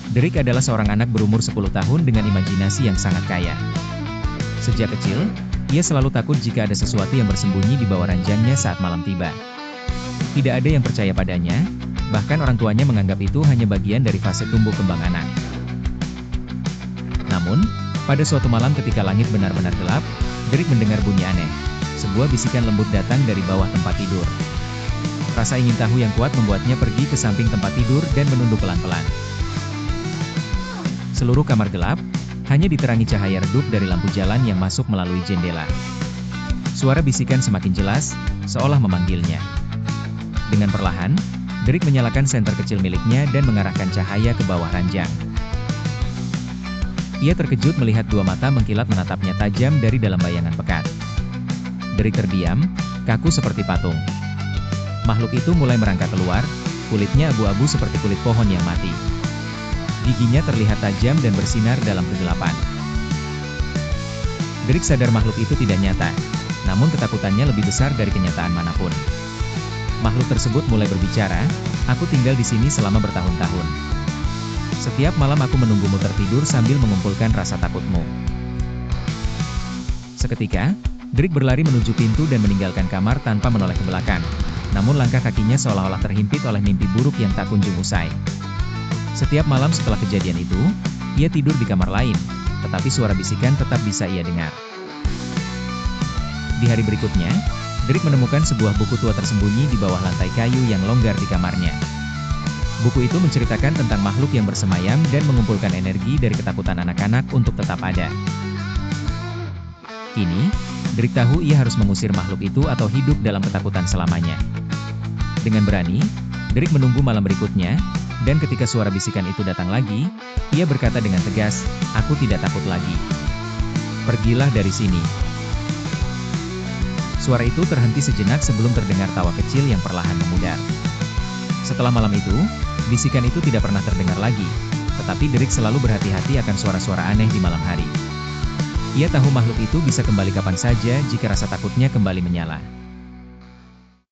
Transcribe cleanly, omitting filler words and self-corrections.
Derek adalah seorang anak berumur 10 tahun dengan imajinasi yang sangat kaya. Sejak kecil, ia selalu takut jika ada sesuatu yang bersembunyi di bawah ranjangnya saat malam tiba. Tidak ada yang percaya padanya, bahkan orang tuanya menganggap itu hanya bagian dari fase tumbuh kembang anak. Namun, pada suatu malam ketika langit benar-benar gelap, Derek mendengar bunyi aneh. Sebuah bisikan lembut datang dari bawah tempat tidur. Rasa ingin tahu yang kuat membuatnya pergi ke samping tempat tidur dan menunduk pelan-pelan. Seluruh kamar gelap, hanya diterangi cahaya redup dari lampu jalan yang masuk melalui jendela. Suara bisikan semakin jelas, seolah memanggilnya. Dengan perlahan, Derek menyalakan senter kecil miliknya dan mengarahkan cahaya ke bawah ranjang. Ia terkejut melihat dua mata mengkilat menatapnya tajam dari dalam bayangan pekat. Derek terdiam, kaku seperti patung. Makhluk itu mulai merangkak keluar, kulitnya abu-abu seperti kulit pohon yang mati. Giginya terlihat tajam dan bersinar dalam kegelapan. Derek sadar makhluk itu tidak nyata, namun ketakutannya lebih besar dari kenyataan manapun. Makhluk tersebut mulai berbicara, "Aku tinggal di sini selama bertahun-tahun. Setiap malam aku menunggumu tertidur sambil mengumpulkan rasa takutmu." Seketika, Derek berlari menuju pintu dan meninggalkan kamar tanpa menoleh ke belakang. Namun langkah kakinya seolah-olah terhimpit oleh mimpi buruk yang tak kunjung usai. Setiap malam setelah kejadian itu, ia tidur di kamar lain, tetapi suara bisikan tetap bisa ia dengar. Di hari berikutnya, Derek menemukan sebuah buku tua tersembunyi di bawah lantai kayu yang longgar di kamarnya. Buku itu menceritakan tentang makhluk yang bersemayam dan mengumpulkan energi dari ketakutan anak-anak untuk tetap ada. Kini, Derek tahu ia harus mengusir makhluk itu atau hidup dalam ketakutan selamanya. Dengan berani, Derek menunggu malam berikutnya, dan ketika suara bisikan itu datang lagi, ia berkata dengan tegas, "Aku tidak takut lagi. Pergilah dari sini." Suara itu terhenti sejenak sebelum terdengar tawa kecil yang perlahan memudar. Setelah malam itu, bisikan itu tidak pernah terdengar lagi, tetapi Derek selalu berhati-hati akan suara-suara aneh di malam hari. Ia tahu makhluk itu bisa kembali kapan saja jika rasa takutnya kembali menyala.